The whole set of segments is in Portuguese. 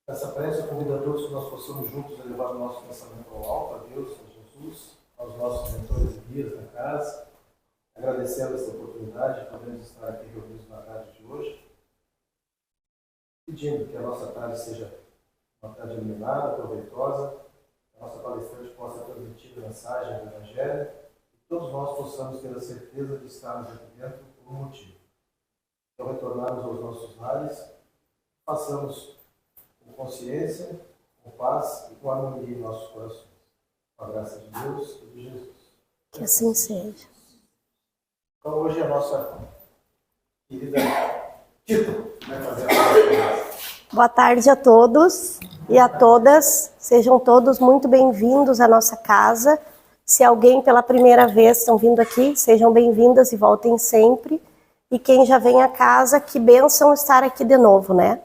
Essa prece eu convido a todos que nós possamos juntos elevar o nosso pensamento ao alto, a Deus, a Jesus, aos nossos mentores e guias da casa, agradecendo essa oportunidade de podermos estar aqui reunidos na tarde de hoje, pedindo que a nossa tarde seja uma tarde iluminada, proveitosa, que a nossa palestrante possa transmitir a mensagem do Evangelho e todos nós possamos ter a certeza de estarmos aqui dentro por um motivo. Então, retornarmos aos nossos lares, façamos com consciência, com paz e com harmonia em nossos corações. Com a graça de Deus e de Jesus. Que assim seja. Então, hoje a nossa querida Tita vai fazer a palavra. Boa tarde a todos e a todas. Sejam todos muito bem-vindos à nossa casa. Se alguém pela primeira vez estão vindo aqui, sejam bem-vindas e voltem sempre. E quem já vem à casa, que bênção estar aqui de novo, né?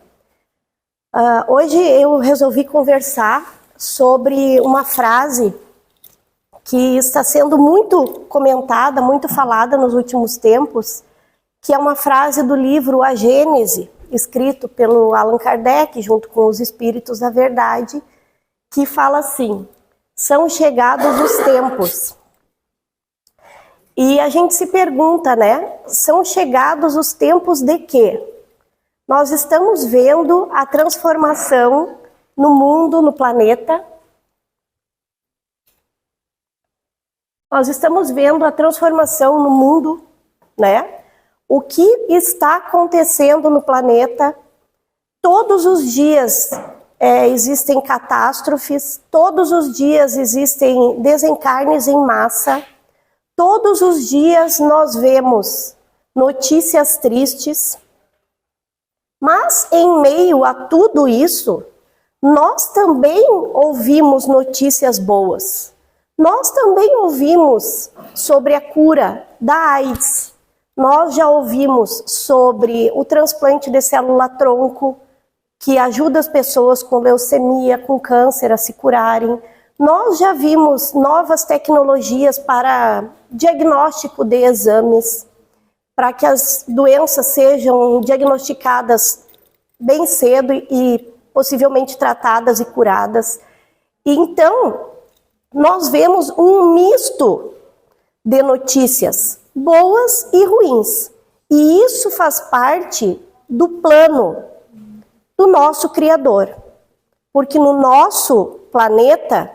Hoje eu resolvi conversar sobre uma frase que está sendo muito comentada, muito falada nos últimos tempos, que é uma frase do livro A Gênese, escrito pelo Allan Kardec, junto com os Espíritos da Verdade, que fala assim: são chegados os tempos. E a gente se pergunta, né? São chegados os tempos de quê? Nós estamos vendo a transformação no mundo, no planeta. Nós estamos vendo a transformação no mundo, né? O que está acontecendo no planeta? Todos os dias existem catástrofes, todos os dias existem desencarnes em massa, todos os dias nós vemos notícias tristes. Mas em meio a tudo isso, nós também ouvimos notícias boas. Nós também ouvimos sobre a cura da AIDS. Nós já ouvimos sobre o transplante de célula-tronco, que ajuda as pessoas com leucemia, com câncer a se curarem. Nós já vimos novas tecnologias para diagnóstico de exames, para que as doenças sejam diagnosticadas bem cedo e possivelmente tratadas e curadas. E então, nós vemos um misto de notícias boas e ruins. E isso faz parte do plano do nosso Criador. Porque no nosso planeta,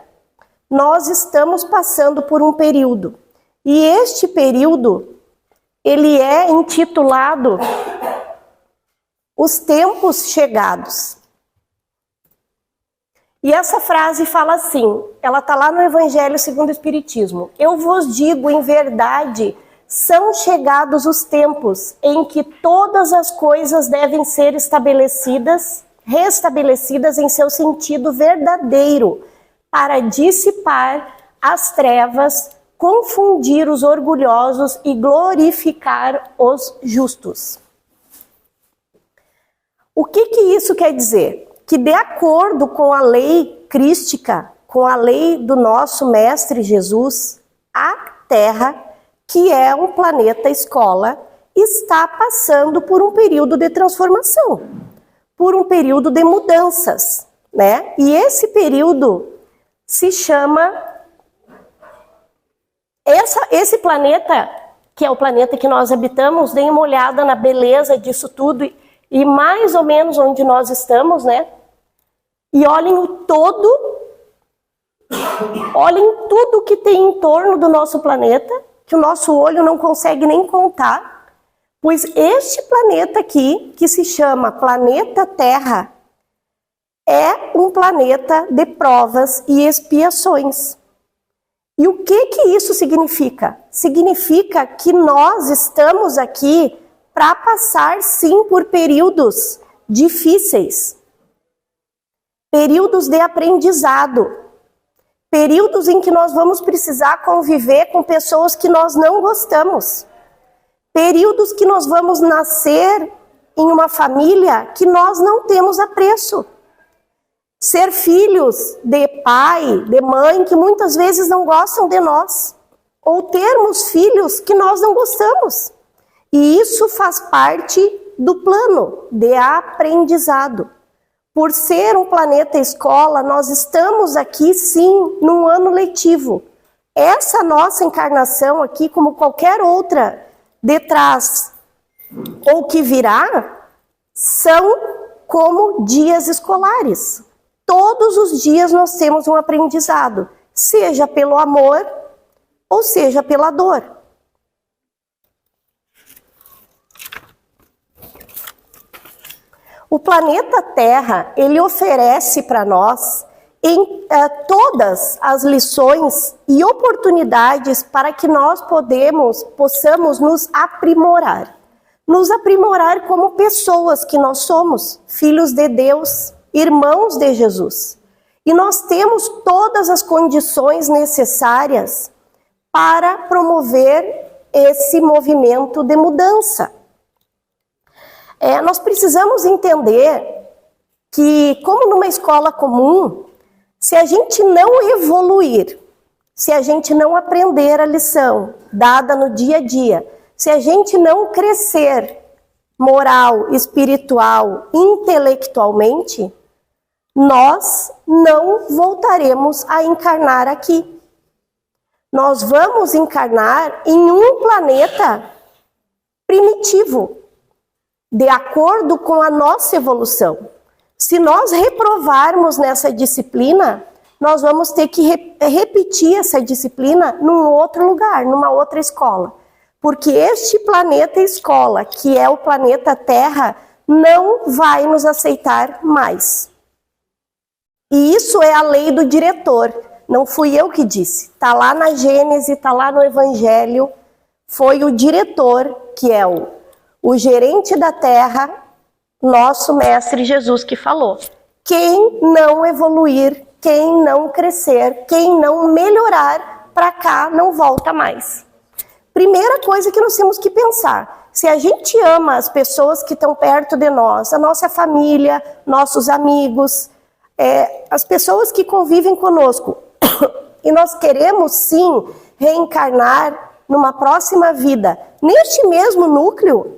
nós estamos passando por um período. E este período, ele é intitulado Os Tempos Chegados. E essa frase fala assim, ela está lá no Evangelho segundo o Espiritismo: eu vos digo, em verdade, são chegados os tempos em que todas as coisas devem ser restabelecidas em seu sentido verdadeiro, para dissipar as trevas, confundir os orgulhosos e glorificar os justos. O que isso quer dizer? Que de acordo com a lei crística, com a lei do nosso Mestre Jesus, a Terra, que é um planeta escola, está passando por um período de transformação, por um período de mudanças, né? E esse período se chama... Esse planeta, que é o planeta que nós habitamos, deem uma olhada na beleza disso tudo e mais ou menos onde nós estamos, né? E olhem o todo, olhem tudo que tem em torno do nosso planeta, que o nosso olho não consegue nem contar, pois este planeta aqui, que se chama planeta Terra, é um planeta de provas e expiações. E o que isso significa? Significa que nós estamos aqui para passar, sim, por períodos difíceis. Períodos de aprendizado. Períodos em que nós vamos precisar conviver com pessoas que nós não gostamos. Períodos que nós vamos nascer em uma família que nós não temos apreço. Ser filhos de pai, de mãe, que muitas vezes não gostam de nós. Ou termos filhos que nós não gostamos. E isso faz parte do plano de aprendizado. por ser um planeta escola, nós estamos aqui sim num ano letivo. Essa nossa encarnação aqui, como qualquer outra de trás ou que virá, são como dias escolares. Todos os dias nós temos um aprendizado, seja pelo amor ou seja pela dor. O planeta Terra, ele oferece para nós todas as lições e oportunidades para que nós possamos nos aprimorar. Nos aprimorar como pessoas que nós somos, filhos de Deus, irmãos de Jesus. E nós temos todas as condições necessárias para promover esse movimento de mudança. Nós precisamos entender que, como numa escola comum, se a gente não evoluir, se a gente não aprender a lição dada no dia a dia, se a gente não crescer moral, espiritual, intelectualmente, nós não voltaremos a encarnar aqui. Nós vamos encarnar em um planeta primitivo, de acordo com a nossa evolução. Se nós reprovarmos nessa disciplina, nós vamos ter que repetir essa disciplina num outro lugar, numa outra escola. Porque este planeta escola, que é o planeta Terra, não vai nos aceitar mais. E isso é a lei do diretor. Não fui eu que disse. Está lá na Gênesis, está lá no Evangelho. Foi o diretor, que é o gerente da Terra, nosso Mestre Jesus, que falou. Quem não evoluir, quem não crescer, quem não melhorar, para cá não volta mais. Primeira coisa que nós temos que pensar. Se a gente ama as pessoas que estão perto de nós, a nossa família, nossos amigos, as pessoas que convivem conosco, e nós queremos sim reencarnar numa próxima vida, neste mesmo núcleo,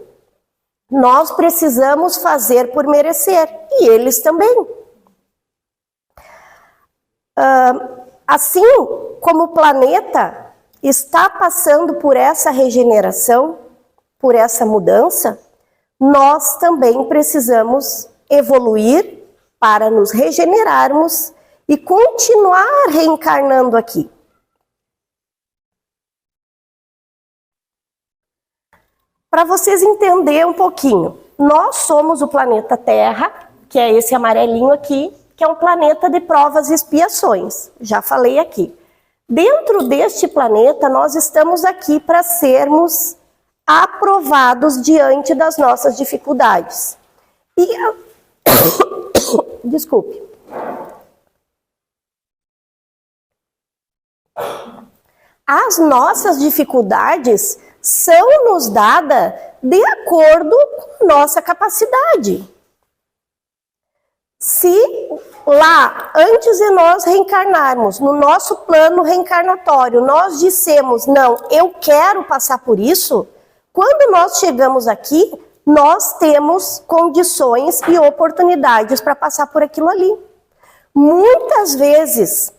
nós precisamos fazer por merecer, e eles também. Assim como o planeta está passando por essa regeneração, por essa mudança, nós também precisamos evoluir para nos regenerarmos e continuar reencarnando aqui. Para vocês entenderem um pouquinho, nós somos o planeta Terra, que é esse amarelinho aqui, que é um planeta de provas e expiações. Já falei aqui. Dentro deste planeta, nós estamos aqui para sermos aprovados diante das nossas dificuldades. Desculpe. As nossas dificuldades são nos dadas de acordo com nossa capacidade. Se lá, antes de nós reencarnarmos, no nosso plano reencarnatório, nós dissemos, não, eu quero passar por isso, quando nós chegamos aqui, nós temos condições e oportunidades para passar por aquilo ali. Muitas vezes,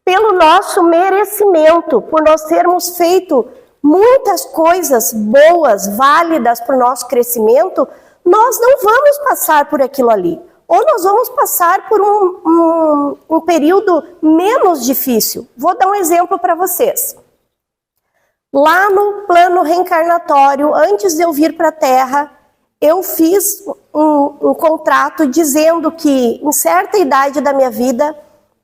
pelo nosso merecimento, por nós termos feito muitas coisas boas, válidas para o nosso crescimento, nós não vamos passar por aquilo ali. Ou nós vamos passar por um período menos difícil. Vou dar um exemplo para vocês. Lá no plano reencarnatório, antes de eu vir para a Terra, eu fiz um contrato dizendo que em certa idade da minha vida,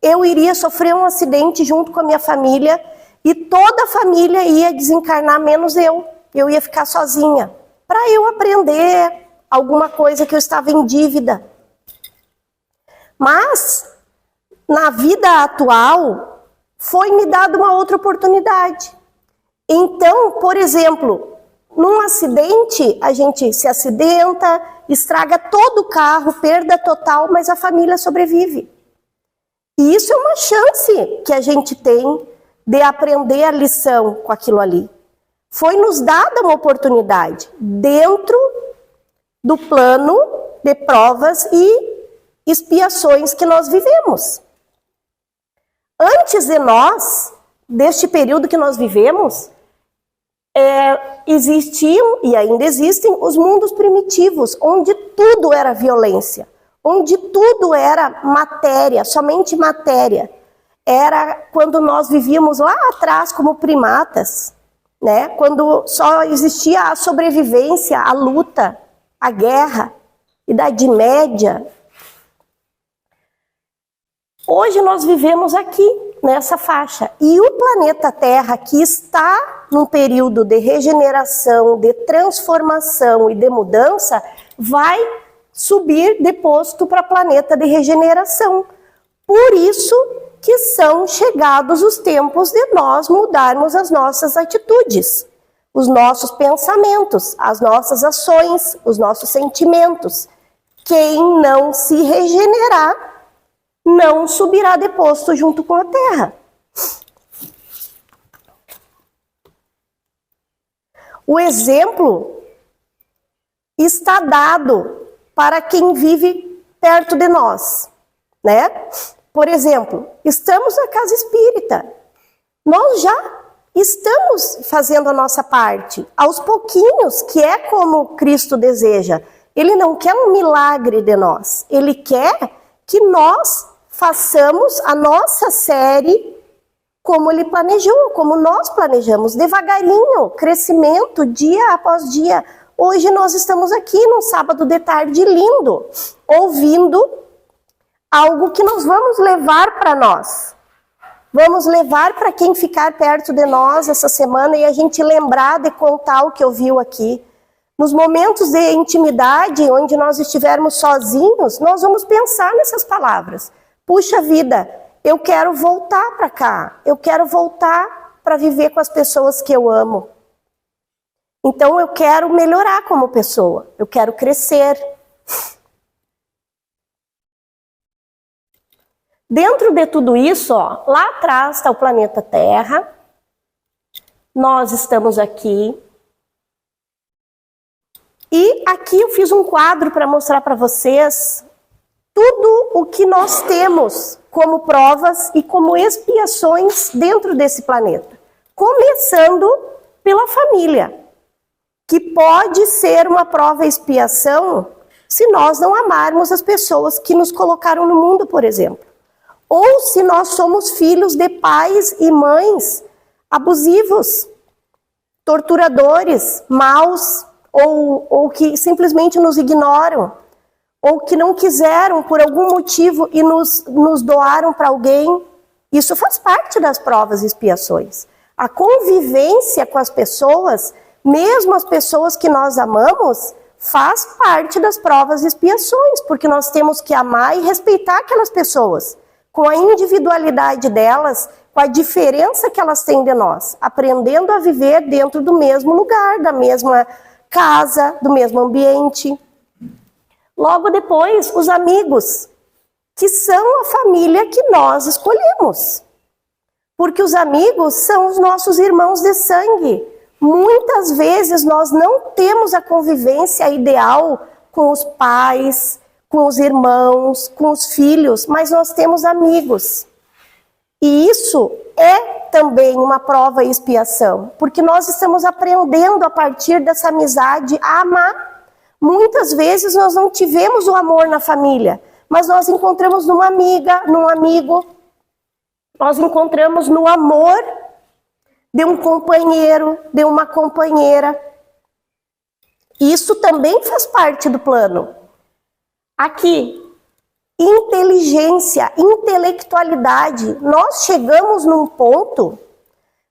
eu iria sofrer um acidente junto com a minha família e toda a família ia desencarnar, menos eu. Eu ia ficar sozinha, para eu aprender alguma coisa que eu estava em dívida. Mas, na vida atual, foi-me dada uma outra oportunidade. Então, por exemplo, num acidente, a gente se acidenta, estraga todo o carro, perda total, mas a família sobrevive. E isso é uma chance que a gente tem de aprender a lição com aquilo ali. Foi nos dada uma oportunidade dentro do plano de provas e expiações que nós vivemos. Antes de nós, deste período que nós vivemos, existiam e ainda existem os mundos primitivos, onde tudo era violência, onde tudo era matéria, somente matéria. Era quando nós vivíamos lá atrás como primatas, né? Quando só existia a sobrevivência, a luta, a guerra, Idade Média. Hoje nós vivemos aqui, nessa faixa. E o planeta Terra, que está num período de regeneração, de transformação e de mudança, vai subir de posto para planeta de regeneração. Por isso que são chegados os tempos de nós mudarmos as nossas atitudes, os nossos pensamentos, as nossas ações, os nossos sentimentos. Quem não se regenerar não subirá de posto junto com a Terra. O exemplo está dado para quem vive perto de nós, né? Por exemplo, estamos na casa espírita. Nós já estamos fazendo a nossa parte, aos pouquinhos, que é como Cristo deseja. Ele não quer um milagre de nós, ele quer que nós façamos a nossa série como ele planejou, como nós planejamos, devagarinho, crescimento, dia após dia. Hoje nós estamos aqui num sábado de tarde lindo, ouvindo algo que nós vamos levar para nós. Vamos levar para quem ficar perto de nós essa semana e a gente lembrar de contar o que ouviu aqui. Nos momentos de intimidade, onde nós estivermos sozinhos, nós vamos pensar nessas palavras. Puxa vida, eu quero voltar para cá, eu quero voltar para viver com as pessoas que eu amo. Então eu quero melhorar como pessoa, eu quero crescer. Dentro de tudo isso, ó, lá atrás está o planeta Terra, nós estamos aqui. E aqui eu fiz um quadro para mostrar para vocês tudo o que nós temos como provas e como expiações dentro desse planeta. Começando pela família, que pode ser uma prova e expiação se nós não amarmos as pessoas que nos colocaram no mundo, por exemplo. Ou se nós somos filhos de pais e mães abusivos, torturadores, maus, ou que simplesmente nos ignoram, ou que não quiseram por algum motivo e nos doaram para alguém. Isso faz parte das provas e expiações. A convivência com as pessoas, mesmo as pessoas que nós amamos, faz parte das provas e expiações, porque nós temos que amar e respeitar aquelas pessoas, com a individualidade delas, com a diferença que elas têm de nós, aprendendo a viver dentro do mesmo lugar, da mesma casa, do mesmo ambiente. Logo depois, os amigos, que são a família que nós escolhemos. Porque os amigos são os nossos irmãos de sangue. Muitas vezes nós não temos a convivência ideal com os pais, com os irmãos, com os filhos, mas nós temos amigos. E isso é também uma prova e expiação, porque nós estamos aprendendo a partir dessa amizade a amar. Muitas vezes nós não tivemos o amor na família, mas nós encontramos numa amiga, num amigo, nós encontramos no amor de um companheiro, de uma companheira. Isso também faz parte do plano. Aqui, inteligência, intelectualidade. Nós chegamos num ponto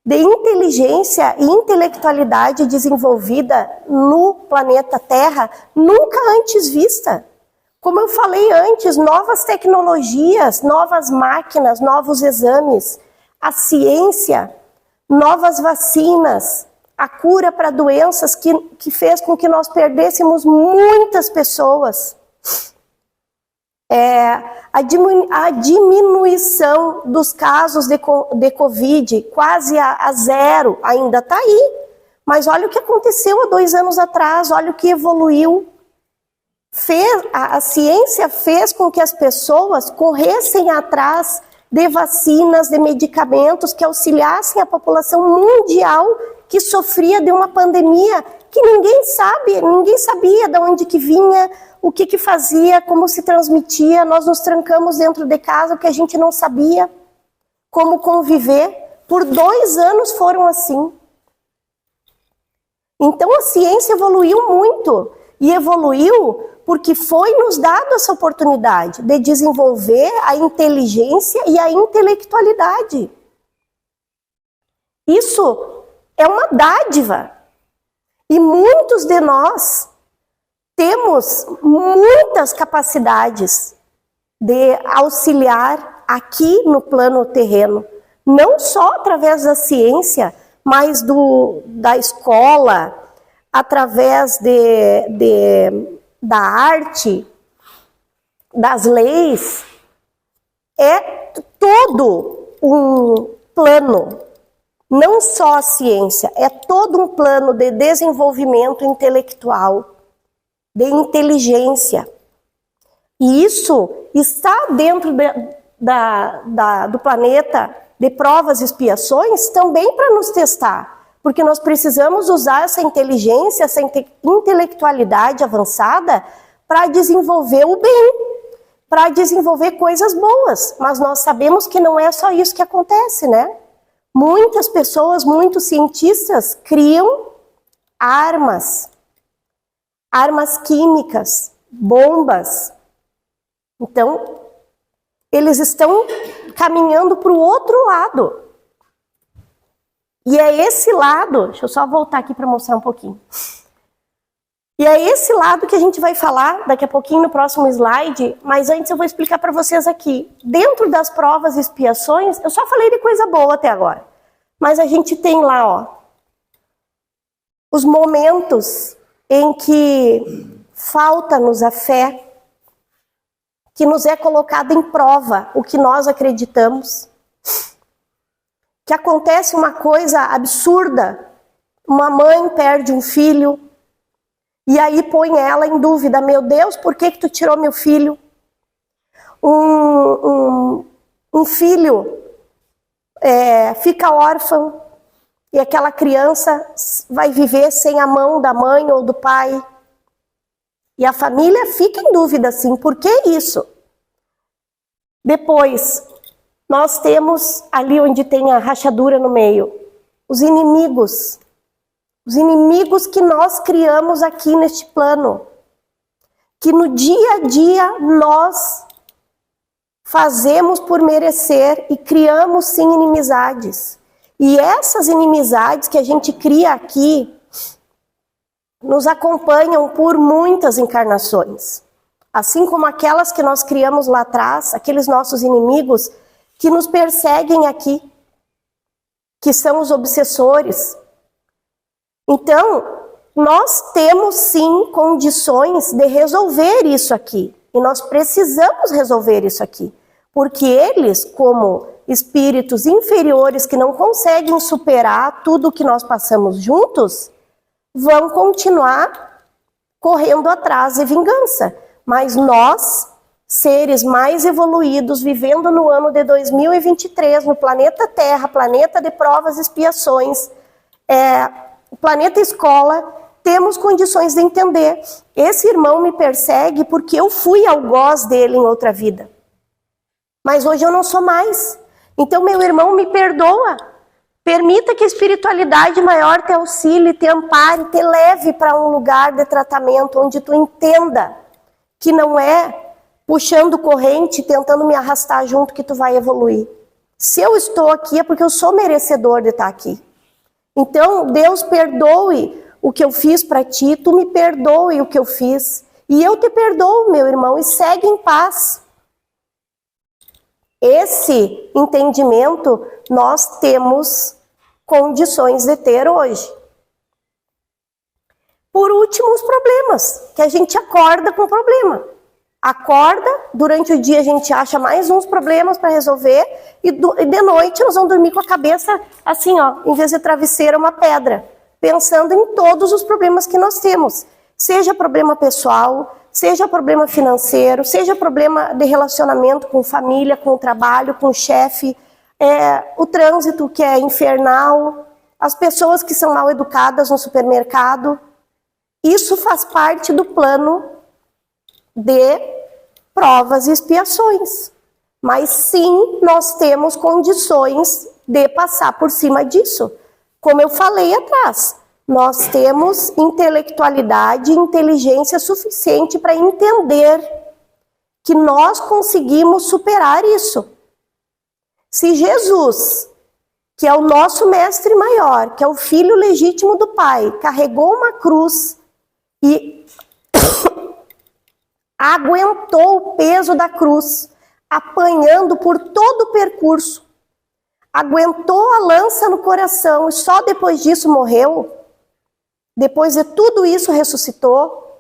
de inteligência e intelectualidade desenvolvida no planeta Terra nunca antes vista. Como eu falei antes, novas tecnologias, novas máquinas, novos exames, a ciência, novas vacinas, a cura para doenças que fez com que nós perdêssemos muitas pessoas. A diminuição dos casos de Covid, quase a zero, ainda está aí. Mas olha o que aconteceu há 2 anos atrás, olha o que evoluiu. A ciência fez com que as pessoas corressem atrás de vacinas, de medicamentos que auxiliassem a população mundial que sofria de uma pandemia que ninguém sabia de onde que vinha, o que fazia, como se transmitia. Nós nos trancamos dentro de casa porque a gente não sabia como conviver. Por 2 anos foram assim. Então a ciência evoluiu muito, e evoluiu porque foi nos dado essa oportunidade de desenvolver a inteligência e a intelectualidade. Isso é uma dádiva. E muitos de nós temos muitas capacidades de auxiliar aqui no plano terreno, não só através da ciência, mas da escola, através da arte, das leis. É todo um plano, não só a ciência, é todo um plano de desenvolvimento intelectual, de inteligência. E isso está dentro do planeta de provas e expiações também para nos testar, porque nós precisamos usar essa inteligência, essa intelectualidade avançada para desenvolver o bem, para desenvolver coisas boas. Mas nós sabemos que não é só isso que acontece, né? Muitas pessoas, muitos cientistas criam armas químicas, bombas. Então, eles estão caminhando para o outro lado. E é esse lado, deixa eu só voltar aqui para mostrar um pouquinho. E é esse lado que a gente vai falar daqui a pouquinho no próximo slide, mas antes eu vou explicar para vocês aqui. Dentro das provas e expiações, eu só falei de coisa boa até agora, mas a gente tem lá, ó, os momentos em que falta-nos a fé, que nos é colocado em prova o que nós acreditamos, que acontece uma coisa absurda, uma mãe perde um filho, e aí põe ela em dúvida, meu Deus, por que tu tirou meu filho? Um filho fica órfão, e aquela criança vai viver sem a mão da mãe ou do pai. E a família fica em dúvida, assim, por que isso? Depois, nós temos ali onde tem a rachadura no meio, os inimigos que nós criamos aqui neste plano, que no dia a dia nós fazemos por merecer e criamos sim inimizades. E essas inimizades que a gente cria aqui nos acompanham por muitas encarnações. Assim como aquelas que nós criamos lá atrás, aqueles nossos inimigos que nos perseguem aqui, que são os obsessores. Então, nós temos sim condições de resolver isso aqui. E nós precisamos resolver isso aqui. Porque eles, como espíritos inferiores que não conseguem superar tudo o que nós passamos juntos, vão continuar correndo atrás de vingança. Mas nós, seres mais evoluídos, vivendo no ano de 2023, no planeta Terra, planeta de provas e expiações, o planeta escola, temos condições de entender. Esse irmão me persegue porque eu fui algoz dele em outra vida. Mas hoje eu não sou mais. Então meu irmão me perdoa. Permita que a espiritualidade maior te auxilie, te ampare, te leve para um lugar de tratamento onde tu entenda que não é puxando corrente, tentando me arrastar junto que tu vai evoluir. Se eu estou aqui é porque eu sou merecedor de estar aqui. Então, Deus perdoe o que eu fiz para ti, tu me perdoe o que eu fiz. E eu te perdoo, meu irmão, e segue em paz. Esse entendimento nós temos condições de ter hoje. Por último, os problemas, que a gente acorda com problema. Acorda, durante o dia a gente acha mais uns problemas para resolver e de noite nós vamos dormir com a cabeça assim, ó, em vez de travesseiro, uma pedra, pensando em todos os problemas que nós temos. Seja problema pessoal, seja problema financeiro, seja problema de relacionamento com família, com o trabalho, com o chefe, o trânsito que é infernal, as pessoas que são mal educadas no supermercado. Isso faz parte do plano de provas e expiações. Mas sim, nós temos condições de passar por cima disso. Como eu falei atrás, nós temos intelectualidade e inteligência suficiente para entender que nós conseguimos superar isso. Se Jesus, que é o nosso mestre maior, que é o filho legítimo do Pai, carregou uma cruz e aguentou o peso da cruz, apanhando por todo o percurso, aguentou a lança no coração e só depois disso morreu, depois de tudo isso ressuscitou,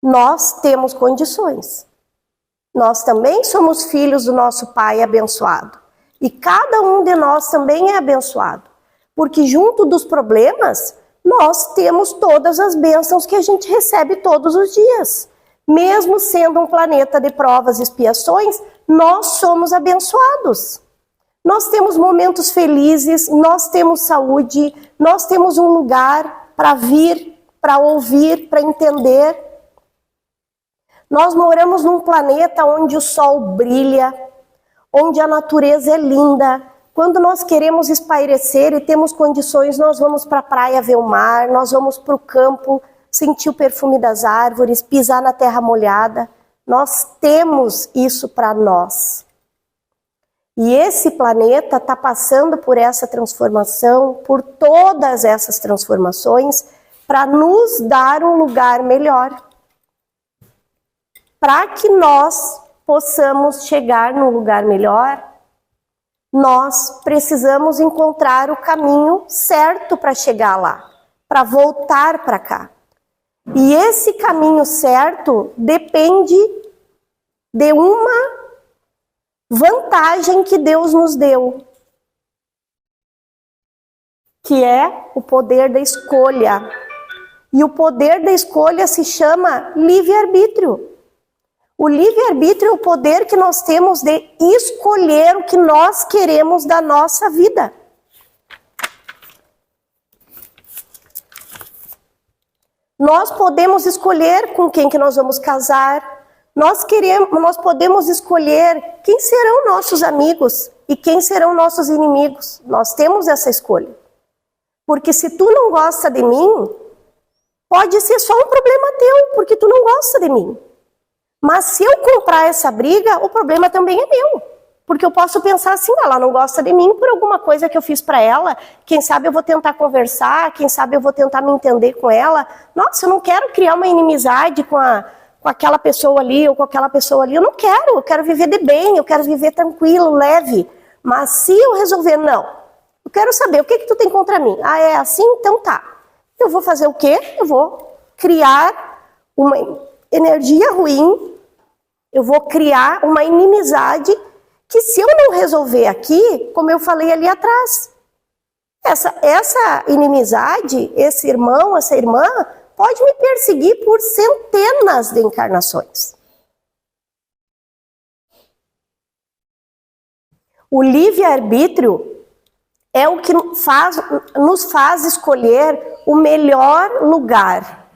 nós temos condições. Nós também somos filhos do nosso Pai abençoado. E cada um de nós também é abençoado. Porque junto dos problemas, nós temos todas as bênçãos que a gente recebe todos os dias. Mesmo sendo um planeta de provas e expiações, nós somos abençoados. Nós temos momentos felizes, nós temos saúde, nós temos um lugar para vir, para ouvir, para entender. Nós moramos num planeta onde o sol brilha, onde a natureza é linda. Quando nós queremos espairecer e temos condições, nós vamos para a praia ver o mar, nós vamos para o campo sentir o perfume das árvores, pisar na terra molhada. Nós temos isso para nós. E esse planeta está passando por essa transformação, por todas essas transformações, para nos dar um lugar melhor. Para que nós possamos chegar num lugar melhor, nós precisamos encontrar o caminho certo para chegar lá, para voltar para cá. E esse caminho certo depende de uma vantagem que Deus nos deu, que é o poder da escolha. E o poder da escolha se chama livre-arbítrio. O livre-arbítrio é o poder que nós temos de escolher o que nós queremos da nossa vida. Nós podemos escolher com quem que nós vamos casar. Nós podemos escolher quem serão nossos amigos e quem serão nossos inimigos. Nós temos essa escolha. Porque se tu não gosta de mim, pode ser só um problema teu, porque tu não gosta de mim. Mas se eu comprar essa briga, o problema também é meu. Porque eu posso pensar assim, ela não gosta de mim por alguma coisa que eu fiz para ela. Quem sabe eu vou tentar conversar, quem sabe eu vou tentar me entender com ela. Nossa, eu não quero criar uma inimizade com aquela pessoa ali ou com aquela pessoa ali. Eu quero viver de bem, eu quero viver tranquilo, leve. Mas se eu resolver, não, eu quero saber, o que tu tem contra mim? Ah, é assim? Então tá. Eu vou fazer o quê? Eu vou criar uma energia ruim, eu vou criar uma inimizade que se eu não resolver aqui, como eu falei ali atrás, essa inimizade, esse irmão, essa irmã, pode me perseguir por centenas de encarnações. O livre-arbítrio é o que nos faz escolher o melhor lugar,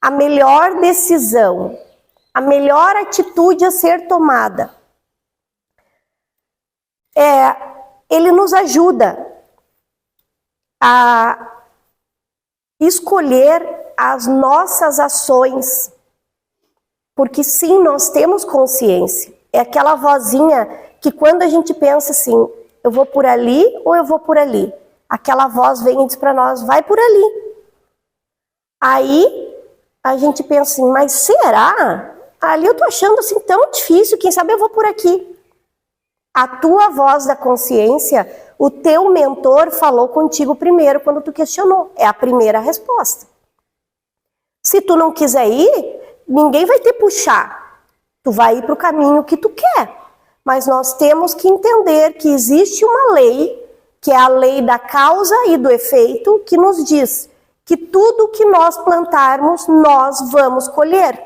a melhor decisão, a melhor atitude a ser tomada. Ele nos ajuda a escolher as nossas ações, porque sim, nós temos consciência. É aquela vozinha que quando a gente pensa assim, eu vou por ali ou eu vou por ali, aquela voz vem e diz para nós, vai por ali. Aí a gente pensa assim, mas será? Ali eu tô achando assim tão difícil, quem sabe eu vou por aqui. A tua voz da consciência, o teu mentor falou contigo primeiro quando tu questionou. É a primeira resposta. Se tu não quiser ir, ninguém vai te puxar. Tu vai ir para o caminho que tu quer. Mas nós temos que entender que existe uma lei, que é a lei da causa e do efeito, que nos diz que tudo que nós plantarmos, nós vamos colher.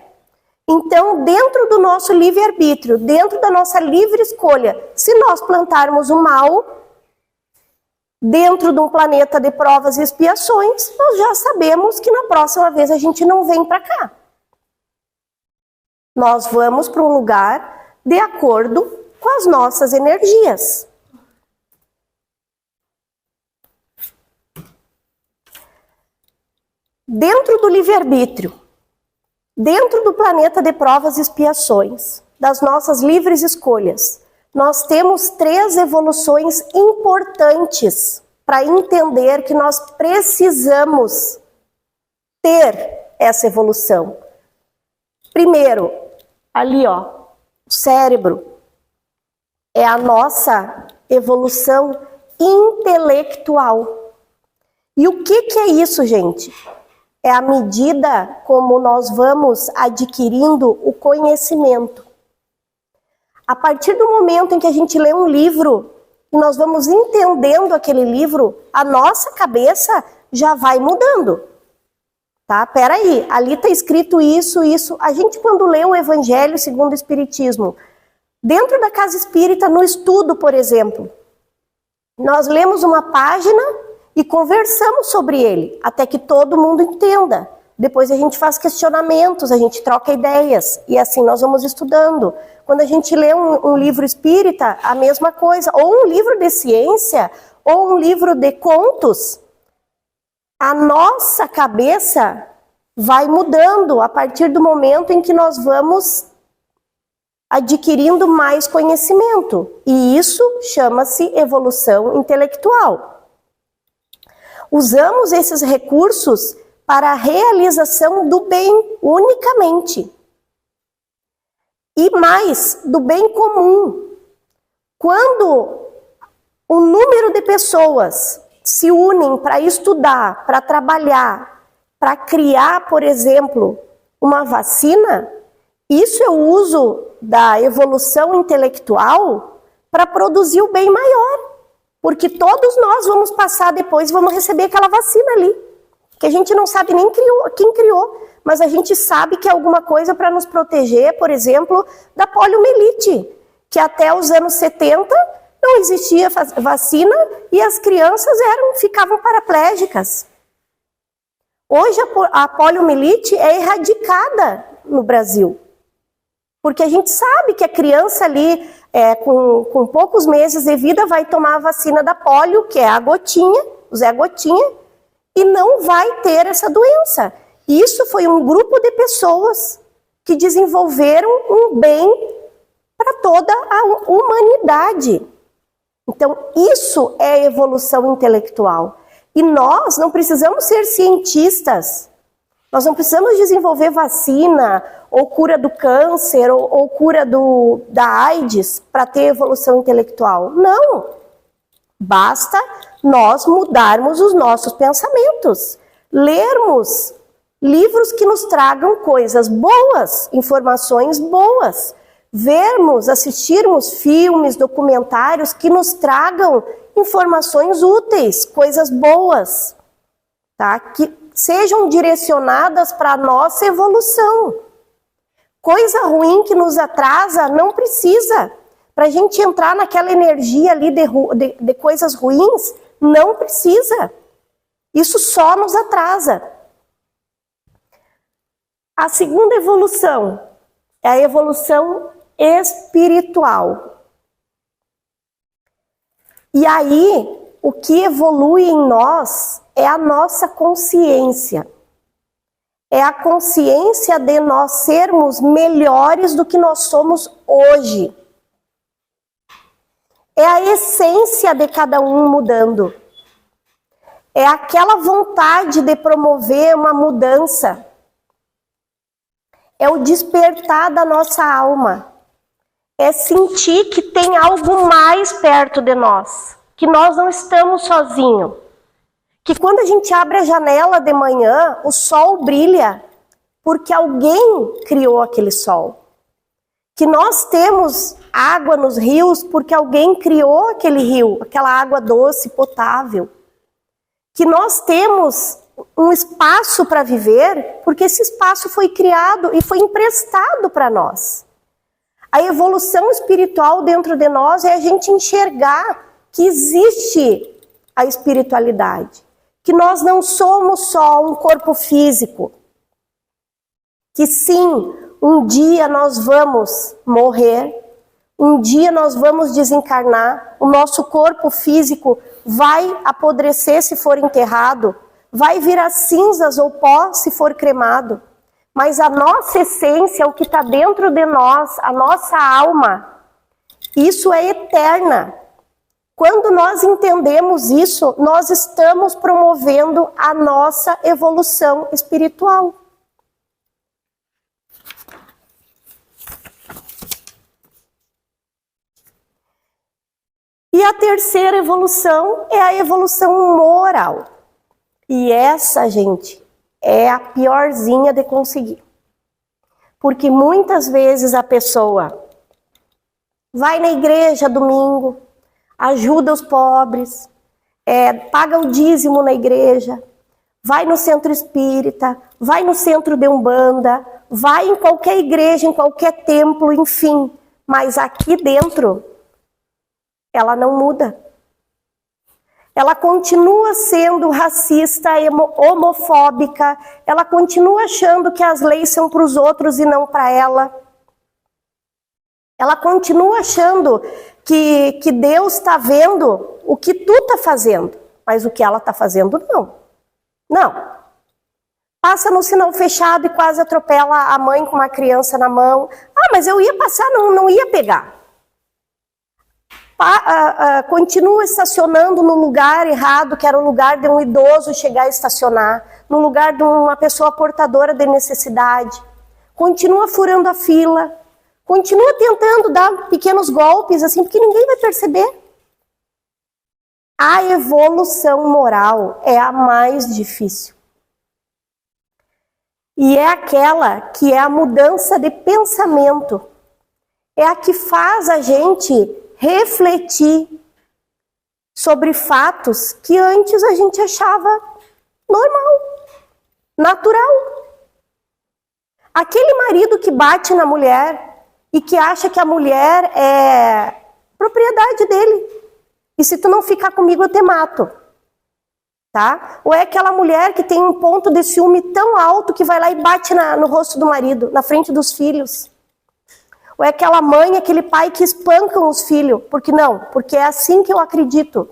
Então, dentro do nosso livre-arbítrio, dentro da nossa livre escolha, se nós plantarmos o mal, dentro de um planeta de provas e expiações, nós já sabemos que na próxima vez a gente não vem para cá. Nós vamos para um lugar de acordo com as nossas energias. Dentro do livre-arbítrio, dentro do planeta de provas e expiações, das nossas livres escolhas, nós temos 3 evoluções importantes para entender que nós precisamos ter essa evolução. Primeiro, ali ó, o cérebro é a nossa evolução intelectual. E o que é isso, gente? É a medida como nós vamos adquirindo o conhecimento. A partir do momento em que a gente lê um livro e nós vamos entendendo aquele livro, a nossa cabeça já vai mudando. Tá? Peraí, ali está escrito isso, isso. A gente quando lê o Evangelho segundo o Espiritismo, dentro da casa espírita, no estudo, por exemplo, nós lemos uma página e conversamos sobre ele, até que todo mundo entenda. Depois a gente faz questionamentos, a gente troca ideias, e assim nós vamos estudando. Quando a gente lê um livro espírita, a mesma coisa, ou um livro de ciência, ou um livro de contos, a nossa cabeça vai mudando a partir do momento em que nós vamos adquirindo mais conhecimento. E isso chama-se evolução intelectual. Usamos esses recursos para a realização do bem unicamente. E mais, do bem comum. Quando um número de pessoas se unem para estudar, para trabalhar, para criar, por exemplo, uma vacina, isso é o uso da evolução intelectual para produzir o bem maior. Porque todos nós vamos passar depois e vamos receber aquela vacina ali. Que a gente não sabe nem quem criou, mas a gente sabe que é alguma coisa para nos proteger, por exemplo, da poliomielite, que até os anos 70 não existia vacina e as crianças ficavam paraplégicas. Hoje a poliomielite é erradicada no Brasil, porque a gente sabe que a criança ali, com poucos meses de vida, vai tomar a vacina da polio, que é a gotinha, o Zé Gotinha, e não vai ter essa doença. Isso foi um grupo de pessoas que desenvolveram um bem para toda a humanidade. Então, isso é evolução intelectual. E nós não precisamos ser cientistas. Nós não precisamos desenvolver vacina, ou cura do câncer, ou cura da AIDS, para ter evolução intelectual. Não. Basta nós mudarmos os nossos pensamentos. Lermos livros que nos tragam coisas boas, informações boas. Vermos, assistirmos filmes, documentários que nos tragam informações úteis, coisas boas, tá? Que sejam direcionadas para a nossa evolução. Coisa ruim que nos atrasa não precisa. Para a gente entrar naquela energia ali de coisas ruins, não precisa. Isso só nos atrasa. A segunda evolução é a evolução espiritual. E aí, o que evolui em nós é a nossa consciência. É a consciência de nós sermos melhores do que nós somos hoje. É a essência de cada um mudando. É aquela vontade de promover uma mudança. É o despertar da nossa alma. É sentir que tem algo mais perto de nós. Que nós não estamos sozinhos. Que quando a gente abre a janela de manhã, o sol brilha porque alguém criou aquele sol. Que nós temos água nos rios porque alguém criou aquele rio, aquela água doce, potável. Que nós temos um espaço para viver, porque esse espaço foi criado e foi emprestado para nós. A evolução espiritual dentro de nós é a gente enxergar que existe a espiritualidade, que nós não somos só um corpo físico, que sim, um dia nós vamos morrer, um dia nós vamos desencarnar, o nosso corpo físico vai apodrecer se for enterrado, vai virar cinzas ou pó se for cremado, mas a nossa essência, o que está dentro de nós, a nossa alma, isso é eterna. Quando nós entendemos isso, nós estamos promovendo a nossa evolução espiritual. E a terceira evolução é a evolução moral. E essa, gente, é a piorzinha de conseguir. Porque muitas vezes a pessoa vai na igreja domingo, ajuda os pobres, paga o dízimo na igreja, vai no centro espírita, vai no centro de Umbanda, vai em qualquer igreja, em qualquer templo, enfim. Mas aqui dentro, ela não muda. Ela continua sendo racista, homofóbica, ela continua achando que as leis são para os outros e não para ela. Ela continua achando que Deus está vendo o que tu está fazendo, mas o que ela está fazendo não. Não. Passa no sinal fechado e quase atropela a mãe com uma criança na mão. Ah, mas eu ia passar, não ia pegar. Continua estacionando no lugar errado, que era o lugar de um idoso chegar a estacionar, no lugar de uma pessoa portadora de necessidade. Continua furando a fila, continua tentando dar pequenos golpes, assim, porque ninguém vai perceber. A evolução moral é a mais difícil. E é aquela que é a mudança de pensamento. É a que faz a gente refletir sobre fatos que antes a gente achava normal, natural. Aquele marido que bate na mulher e que acha que a mulher é propriedade dele. E se tu não ficar comigo, eu te mato. Tá? Ou é aquela mulher que tem um ponto de ciúme tão alto que vai lá e bate no rosto do marido, na frente dos filhos. Ou é aquela mãe, aquele pai que espancam os filhos. Por que não? Porque é assim que eu acredito.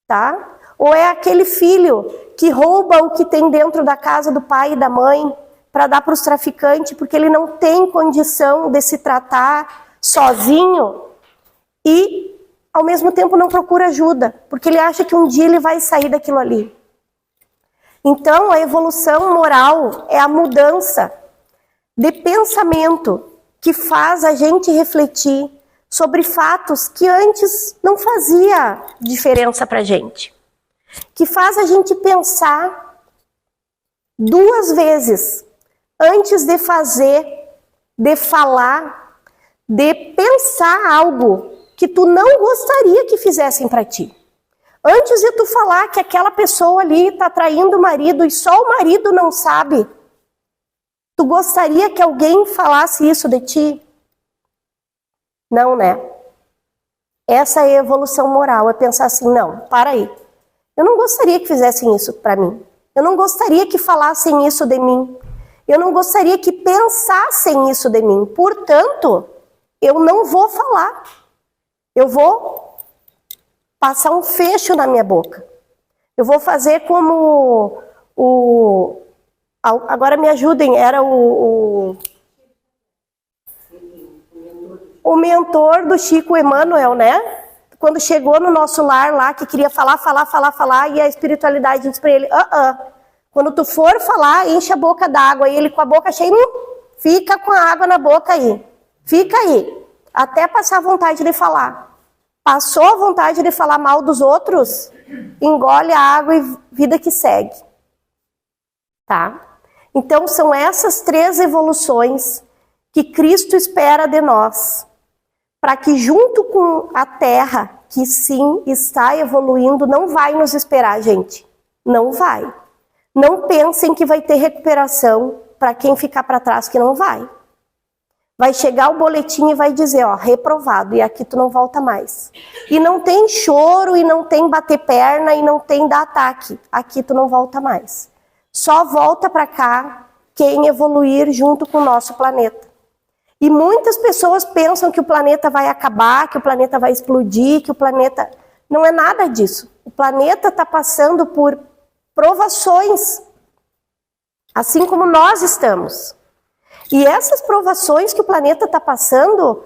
Tá? Ou é aquele filho que rouba o que tem dentro da casa do pai e da mãe para dar para os traficantes, porque ele não tem condição de se tratar sozinho e, ao mesmo tempo, não procura ajuda, porque ele acha que um dia ele vai sair daquilo ali. Então, a evolução moral é a mudança de pensamento que faz a gente refletir sobre fatos que antes não fazia diferença para a gente. Que faz a gente pensar 2 vezes antes de fazer, de falar, de pensar algo que tu não gostaria que fizessem para ti. Antes de tu falar que aquela pessoa ali está traindo o marido e só o marido não sabe, tu gostaria que alguém falasse isso de ti? Não, né? Essa é a evolução moral, é pensar assim, não, para aí. Eu não gostaria que fizessem isso para mim. Eu não gostaria que falassem isso de mim. Eu não gostaria que pensassem isso de mim. Portanto, eu não vou falar. Eu vou passar um fecho na minha boca. Eu vou fazer como agora me ajudem, era o mentor do Chico Emmanuel, né? Quando chegou no nosso lar lá, que queria falar, e a espiritualidade disse para ele, quando tu for falar, enche a boca d'água. E ele com a boca cheia, fica com a água na boca aí. Fica aí, até passar a vontade de falar. Passou a vontade de falar mal dos outros, engole a água e vida que segue. Tá? Então são essas 3 evoluções que Cristo espera de nós, para que junto com a Terra, que sim está evoluindo, não vai nos esperar, gente. Não vai. Não pensem que vai ter recuperação para quem ficar para trás, que não vai. Vai chegar o boletim e vai dizer, ó, reprovado, e aqui tu não volta mais. E não tem choro, e não tem bater perna, e não tem dar ataque. Aqui tu não volta mais. Só volta para cá quem evoluir junto com o nosso planeta. E muitas pessoas pensam que o planeta vai acabar, que o planeta vai explodir, que o planeta... Não é nada disso. O planeta está passando por provações, assim como nós estamos. E essas provações que o planeta está passando,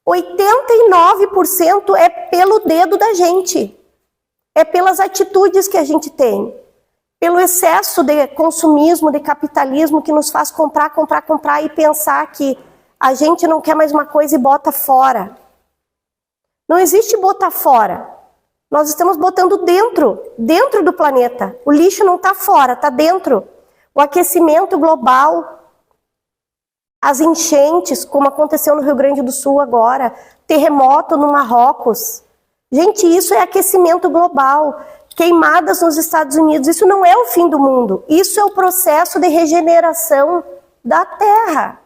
89% é pelo dedo da gente. É pelas atitudes que a gente tem. Pelo excesso de consumismo, de capitalismo que nos faz comprar, comprar, comprar e pensar que a gente não quer mais uma coisa e bota fora. Não existe botar fora. Nós estamos botando dentro do planeta. O lixo não está fora, está dentro. O aquecimento global, as enchentes, como aconteceu no Rio Grande do Sul agora, terremoto no Marrocos. Gente, isso é aquecimento global. Queimadas nos Estados Unidos, isso não é o fim do mundo. Isso é o processo de regeneração da Terra.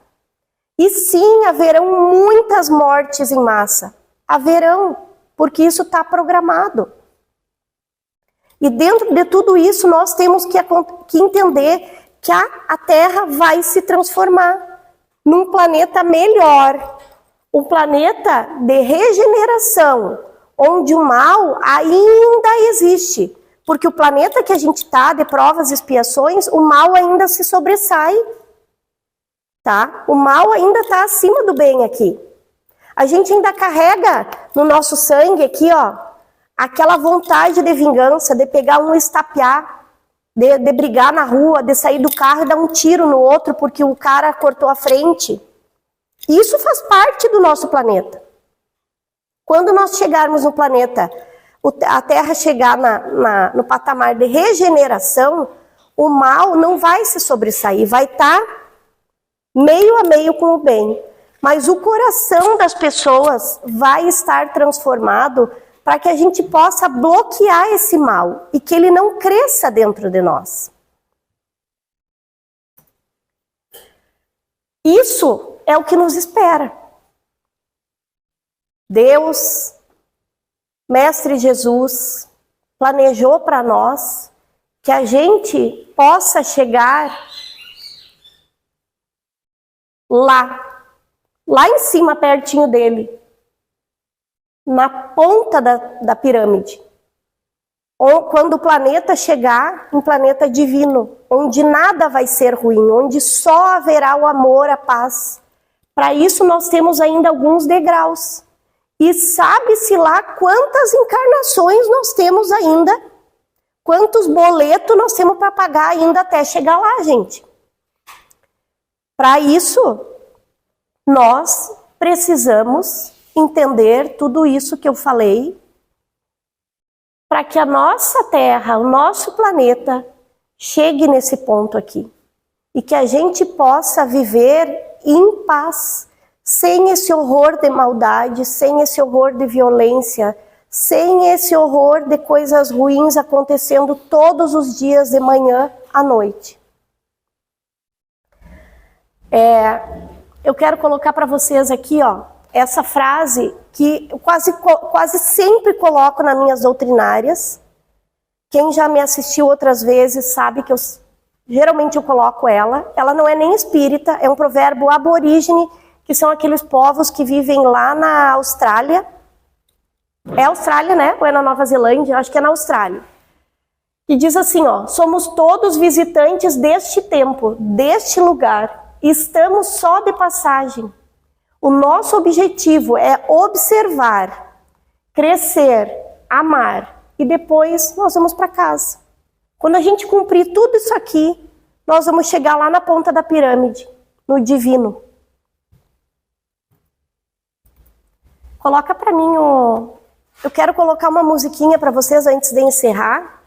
E sim, haverão muitas mortes em massa. Haverão, porque isso está programado. E dentro de tudo isso, nós temos que entender que a Terra vai se transformar num planeta melhor. Um planeta de regeneração, onde o mal ainda existe. Porque o planeta que a gente está, de provas e expiações, o mal ainda se sobressai. Tá? O mal ainda está acima do bem aqui. A gente ainda carrega no nosso sangue aqui, ó, aquela vontade de vingança, de pegar um estapear, de brigar na rua, de sair do carro e dar um tiro no outro porque o cara cortou a frente. Isso faz parte do nosso planeta. Quando nós chegarmos no planeta, a Terra chegar no patamar de regeneração, o mal não vai se sobressair, vai estar meio a meio com o bem. Mas o coração das pessoas vai estar transformado para que a gente possa bloquear esse mal e que ele não cresça dentro de nós. Isso é o que nos espera. Deus, Mestre Jesus, planejou para nós que a gente possa chegar lá em cima, pertinho dele, na ponta da pirâmide. Ou quando o planeta chegar, um planeta divino, onde nada vai ser ruim, onde só haverá o amor, a paz. Para isso nós temos ainda alguns degraus. E sabe-se lá quantas encarnações nós temos ainda, quantos boletos nós temos para pagar ainda até chegar lá, gente. Para isso, nós precisamos entender tudo isso que eu falei, para que a nossa Terra, o nosso planeta, chegue nesse ponto aqui. E que a gente possa viver em paz, sem esse horror de maldade, sem esse horror de violência, sem esse horror de coisas ruins acontecendo todos os dias, de manhã à noite. Eu quero colocar para vocês aqui, ó, essa frase que eu quase sempre coloco nas minhas doutrinárias. Quem já me assistiu outras vezes sabe que geralmente eu coloco ela. Ela não é nem espírita, é um provérbio aborígene, que são aqueles povos que vivem lá na Austrália. É Austrália, né? Ou é na Nova Zelândia? Acho que é na Austrália. E diz assim, ó: somos todos visitantes deste tempo, deste lugar. Estamos só de passagem. O nosso objetivo é observar, crescer, amar, e depois nós vamos para casa. Quando a gente cumprir tudo isso aqui, nós vamos chegar lá na ponta da pirâmide, no divino. Coloca para mim Eu quero colocar uma musiquinha para vocês antes de encerrar.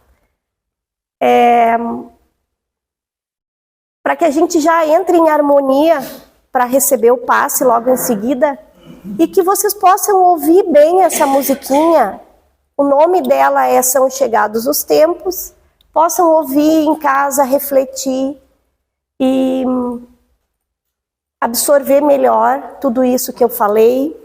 Para que a gente já entre em harmonia para receber o passe logo em seguida, e que vocês possam ouvir bem essa musiquinha. O nome dela é São Chegados os Tempos, possam ouvir em casa, refletir e absorver melhor tudo isso que eu falei.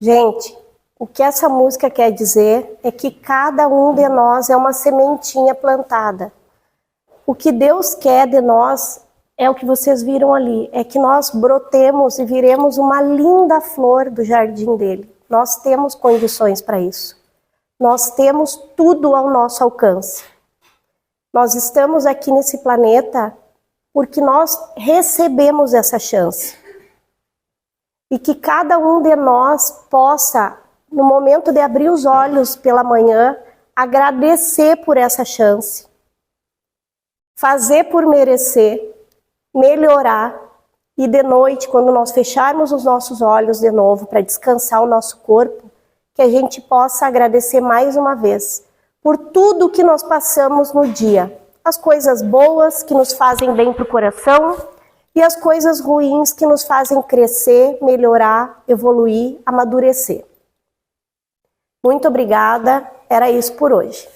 Gente, o que essa música quer dizer é que cada um de nós é uma sementinha plantada. O que Deus quer de nós é o que vocês viram ali, é que nós brotemos e viremos uma linda flor do jardim dele. Nós temos condições para isso. Nós temos tudo ao nosso alcance. Nós estamos aqui nesse planeta porque nós recebemos essa chance. E que cada um de nós possa, no momento de abrir os olhos pela manhã, agradecer por essa chance. Fazer por merecer, melhorar e de noite, quando nós fecharmos os nossos olhos de novo para descansar o nosso corpo, que a gente possa agradecer mais uma vez por tudo que nós passamos no dia. As coisas boas que nos fazem bem para o coração e as coisas ruins que nos fazem crescer, melhorar, evoluir, amadurecer. Muito obrigada, era isso por hoje.